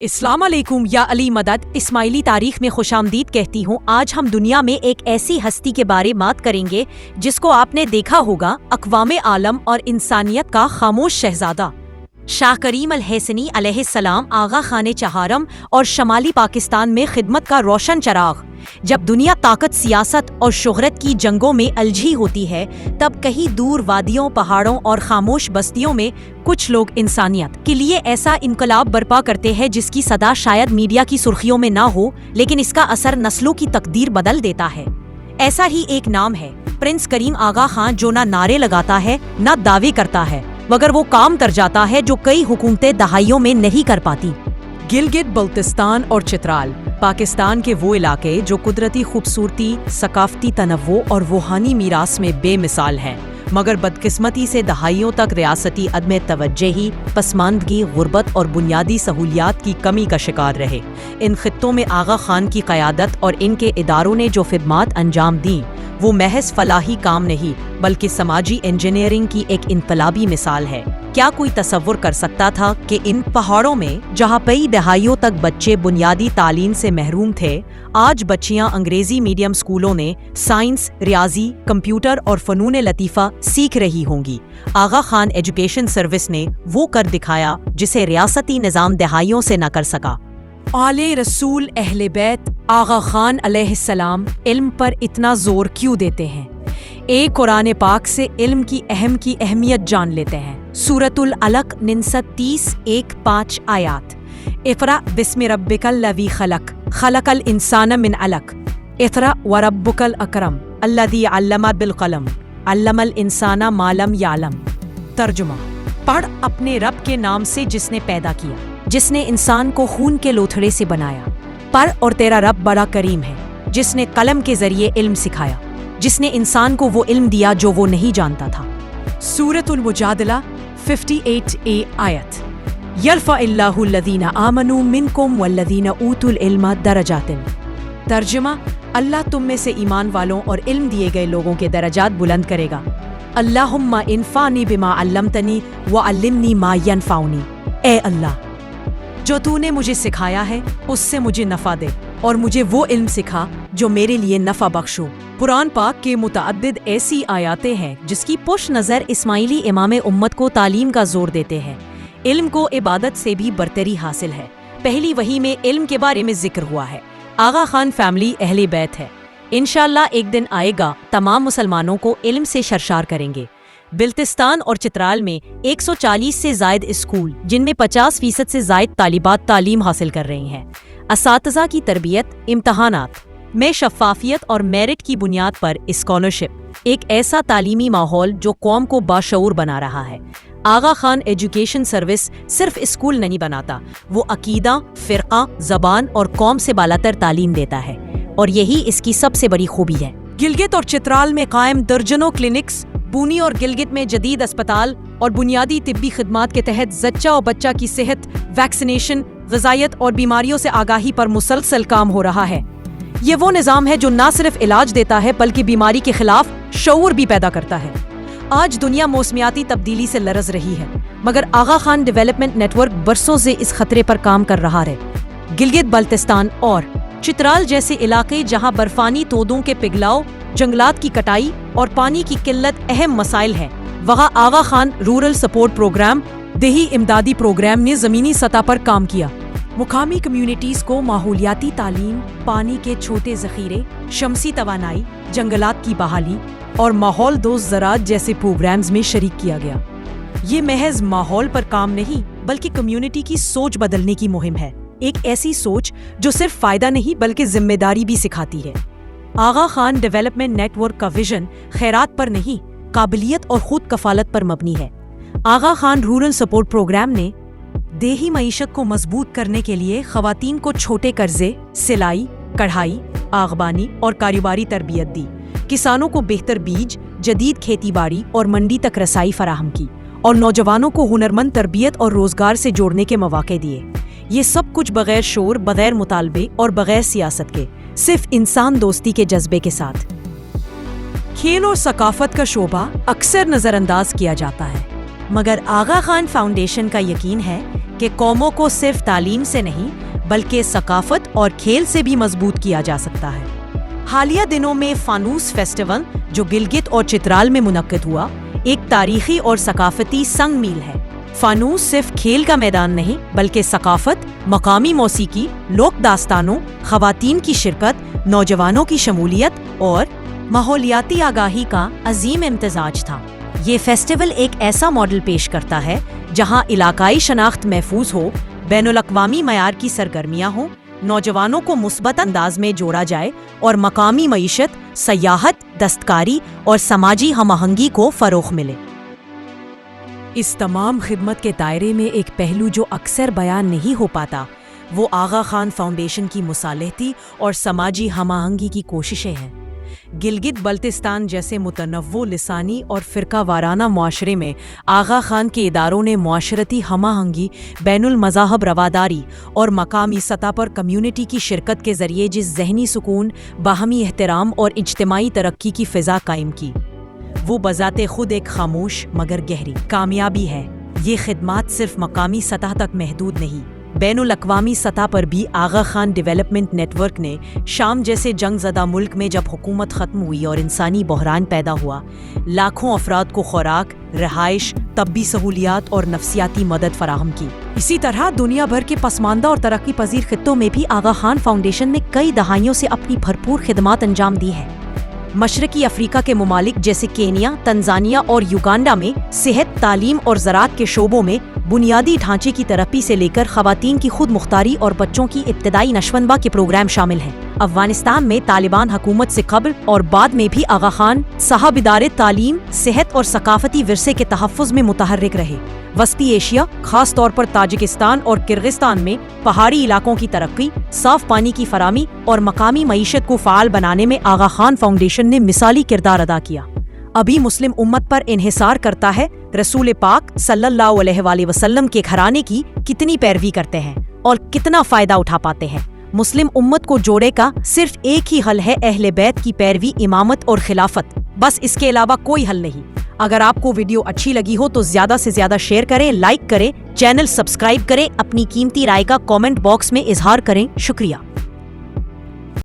السلام علیکم یا علی مدد اسماعیلی تاریخ میں خوش آمدید کہتی ہوں۔ آج ہم دنیا میں ایک ایسی ہستی کے بارے بات کریں گے جس کو آپ نے دیکھا ہوگا، اقوام عالم اور انسانیت کا خاموش شہزادہ شاہ کریم الحسنی علیہ السلام، آغا خان چہارم اور شمالی پاکستان میں خدمت کا روشن چراغ۔ جب دنیا طاقت، سیاست اور شہرت کی جنگوں میں الجھی ہوتی ہے، تب کہیں دور وادیوں، پہاڑوں اور خاموش بستیوں میں کچھ لوگ انسانیت کے لیے ایسا انقلاب برپا کرتے ہیں جس کی صدا شاید میڈیا کی سرخیوں میں نہ ہو، لیکن اس کا اثر نسلوں کی تقدیر بدل دیتا ہے۔ ایسا ہی ایک نام ہے پرنس کریم آغا خان، جو نہ نعرے لگاتا ہے نہ دعوے کرتا ہے، مگر وہ کام کر جاتا ہے جو کئی حکومتیں دہائیوں میں نہیں کر پاتی۔ گلگت بلتستان اور چترال پاکستان کے وہ علاقے جو قدرتی خوبصورتی، ثقافتی تنوع اور روحانی میراث میں بے مثال ہیں، مگر بدقسمتی سے دہائیوں تک ریاستی عدم توجہی، پسماندگی، غربت اور بنیادی سہولیات کی کمی کا شکار رہے۔ ان خطوں میں آغا خان کی قیادت اور ان کے اداروں نے جو خدمات انجام دیں، وہ محض فلاحی کام نہیں بلکہ سماجی انجینئرنگ کی ایک انقلابی مثال ہے۔ کیا کوئی تصور کر سکتا تھا کہ ان پہاڑوں میں جہاں کئی دہائیوں تک بچے بنیادی تعلیم سے محروم تھے، آج بچیاں انگریزی میڈیم سکولوں میں سائنس، ریاضی، کمپیوٹر اور فنون لطیفہ سیکھ رہی ہوں گی؟ آغا خان ایجوکیشن سروس نے وہ کر دکھایا جسے ریاستی نظام دہائیوں سے نہ کر سکا۔ آل رسول اہل بیت آغا خان علیہ السلام علم پر اتنا زور کیوں دیتے ہیں؟ ایک قرآن پاک سے علم کی اہمیت جان لیتے ہیں۔ سورۃ العلق 29:1-5 آیات۔ اقرأ بسم ربک الذی خلق، خلق الانسان من علق، اقرأ وربک الاکرم الذی علم بالقلم، علم الانسان ما لم یعلم۔ ترجمہ: پڑھ اپنے رب کے نام سے جس نے پیدا کیا، جس نے انسان کو خون کے لوتھڑے سے بنایا۔ پڑھ اور تیرا رب بڑا کریم ہے، جس نے قلم کے ذریعے علم سکھایا، جس نے انسان کو وہ علم دیا جو وہ نہیں جانتا تھا۔ سورۃ المجادلہ 58A آیت۔ یرفع اللہ الذین آمنوا منکم والذین اوتوا العلم درجات۔ ترجمہ: اللہ تم میں سے ایمان والوں اور علم دیے گئے لوگوں کے درجات بلند کرے گا۔ اللہم انفعنی بما علمتنی وعلمنی ما ینفعنی۔ اے اللہ، جو تو نے مجھے سکھایا ہے اس سے مجھے نفع دے، اور مجھے وہ علم سکھا جو میرے لیے نفع بخش ہو۔ قرآن پاک کے متعدد ایسی آیاتیں ہیں جس کی پش نظر اسماعیلی امام امت کو تعلیم کا زور دیتے ہیں۔ علم کو عبادت سے بھی برتری حاصل ہے۔ پہلی وحی میں علم کے بارے میں ذکر ہوا ہے۔ آغا خان فیملی اہل بیت ہے۔ انشاءاللہ ایک دن آئے گا تمام مسلمانوں کو علم سے سرشار کریں گے۔ بلتستان اور چترال میں 140 سے زائد اسکول، جن میں 50% سے زائد طالبات تعلیم حاصل کر رہی ہیں۔ اساتذہ کی تربیت، امتحانات میں شفافیت اور میرٹ کی بنیاد پر اسکالرشپ، ایک ایسا تعلیمی ماحول جو قوم کو باشعور بنا رہا ہے۔ آغا خان ایجوکیشن سروس صرف اسکول نہیں بناتا، وہ عقیدہ، فرقہ، زبان اور قوم سے بالاتر تعلیم دیتا ہے، اور یہی اس کی سب سے بڑی خوبی ہے۔ گلگت اور چترال میں قائم درجنوں کلینکس، بونی اور گلگت میں جدید اسپتال اور بنیادی طبی خدمات کے تحت زچہ اور بچہ کی صحت، ویکسینیشن، غذائیت اور بیماریوں سے آگاہی پر مسلسل کام ہو رہا ہے۔ یہ وہ نظام ہے جو نہ صرف علاج دیتا ہے بلکہ بیماری کے خلاف شعور بھی پیدا کرتا ہے۔ آج دنیا موسمیاتی تبدیلی سے لرز رہی ہے، مگر آغا خان ڈیولپمنٹ نیٹ ورک برسوں سے اس خطرے پر کام کر رہا ہے۔ گلگت بلتستان اور چترال جیسے علاقے جہاں برفانی تودوں کے پگھلاؤ، جنگلات کی کٹائی اور پانی کی قلت اہم مسائل ہیں، وہاں آغا خان رورل سپورٹ پروگرام، دیہی امدادی پروگرام نے زمینی سطح پر کام کیا۔ مقامی کمیونٹیز کو ماحولیاتی تعلیم، پانی کے چھوٹے ذخیرے، شمسی توانائی، جنگلات کی بحالی اور ماحول دوست زراعت جیسے پروگرامز میں شریک کیا گیا۔ یہ محض ماحول پر کام نہیں بلکہ کمیونٹی کی سوچ بدلنے کی مہم ہے، ایک ایسی سوچ جو صرف فائدہ نہیں بلکہ ذمہ داری بھی سکھاتی ہے۔ آغا خان ڈیولپمنٹ نیٹ ورک کا ویژن خیرات پر نہیں، قابلیت اور خود کفالت پر مبنی ہے۔ آغا خان رورل سپورٹ پروگرام نے دیہی معیشت کو مضبوط کرنے کے لیے خواتین کو چھوٹے قرضے، سلائی، کڑھائی، باغبانی اور کاروباری تربیت دی، کسانوں کو بہتر بیج، جدید کھیتی باڑی اور منڈی تک رسائی فراہم کی، اور نوجوانوں کو ہنرمند تربیت اور روزگار سے جوڑنے کے مواقع دیے۔ یہ سب کچھ بغیر شور، بغیر مطالبے اور بغیر سیاست کے، صرف انسان دوستی کے جذبے کے ساتھ۔ کھیل اور ثقافت کا شعبہ اکثر نظر انداز کیا جاتا ہے، مگر آغا خان فاؤنڈیشن کا یقین ہے کہ قوموں کو صرف تعلیم سے نہیں بلکہ ثقافت اور کھیل سے بھی مضبوط کیا جا سکتا ہے۔ حالیہ دنوں میں فانوس فیسٹیول جو گلگت اور چترال میں منعقد ہوا، ایک تاریخی اور ثقافتی سنگ میل ہے۔ فانوس صرف کھیل کا میدان نہیں بلکہ ثقافت، مقامی موسیقی، لوک داستانوں، خواتین کی شرکت، نوجوانوں کی شمولیت اور ماحولیاتی آگاہی کا عظیم امتزاج تھا۔ یہ فیسٹیول ایک ایسا ماڈل پیش کرتا ہے جہاں علاقائی شناخت محفوظ ہو، بین الاقوامی معیار کی سرگرمیاں ہوں، نوجوانوں کو مثبت انداز میں جوڑا جائے اور مقامی معیشت، سیاحت، دستکاری اور سماجی ہم آہنگی کو فروغ ملے۔ اس تمام خدمت کے دائرے میں ایک پہلو جو اکثر بیان نہیں ہو پاتا، وہ آغا خان فاؤنڈیشن کی مصالحتی اور سماجی ہم آہنگی کی کوششیں ہیں۔ گلگت بلتستان جیسے متنوع لسانی اور فرقہ وارانہ معاشرے میں آغا خان کے اداروں نے معاشرتی ہم آہنگی، بین المذاہب رواداری اور مقامی سطح پر کمیونٹی کی شرکت کے ذریعے جس ذہنی سکون، باہمی احترام اور اجتماعی ترقی کی فضا قائم کی، وہ بذات خود ایک خاموش مگر گہری کامیابی ہے۔ یہ خدمات صرف مقامی سطح تک محدود نہیں، بین الاقوامی سطح پر بھی آغا خان ڈیولپمنٹ نیٹ ورک نے شام جیسے جنگ زدہ ملک میں جب حکومت ختم ہوئی اور انسانی بحران پیدا ہوا، لاکھوں افراد کو خوراک، رہائش، طبی سہولیات اور نفسیاتی مدد فراہم کی۔ اسی طرح دنیا بھر کے پسماندہ اور ترقی پذیر خطوں میں بھی آغا خان فاؤنڈیشن نے کئی دہائیوں سے اپنی بھرپور خدمات انجام دی ہیں۔ مشرقی افریقہ کے ممالک جیسے کینیا، تنزانیہ اور یوگانڈا میں صحت، تعلیم اور زراعت کے شعبوں میں بنیادی ڈھانچے کی ترقی سے لے کر خواتین کی خود مختاری اور بچوں کی ابتدائی نشوندہ کے پروگرام شامل ہیں۔ افغانستان میں طالبان حکومت سے قبل اور بعد میں بھی آغا خان صاحب ادارے تعلیم، صحت اور ثقافتی ورثے کے تحفظ میں متحرک رہے۔ وسطی ایشیا، خاص طور پر تاجکستان اور کرغزستان میں پہاڑی علاقوں کی ترقی، صاف پانی کی فراہمی اور مقامی معیشت کو فعال بنانے میں آغا خان فاؤنڈیشن نے مثالی کردار ادا کیا۔ ابھی مسلم امت پر انحصار کرتا ہے رسول پاک صلی اللہ علیہ وآلہ وسلم کے گھرانے کی کتنی پیروی کرتے ہیں اور کتنا فائدہ اٹھا پاتے ہیں۔ مسلم امت کو جوڑے کا صرف ایک ہی حل ہے اہل بیت کی پیروی، امامت اور خلافت، بس اس کے علاوہ کوئی حل نہیں۔ اگر آپ کو ویڈیو اچھی لگی ہو تو زیادہ سے زیادہ شیئر کریں، لائک کریں، چینل سبسکرائب کریں، اپنی قیمتی رائے کا کامنٹ باکس میں اظہار کریں۔ شکریہ۔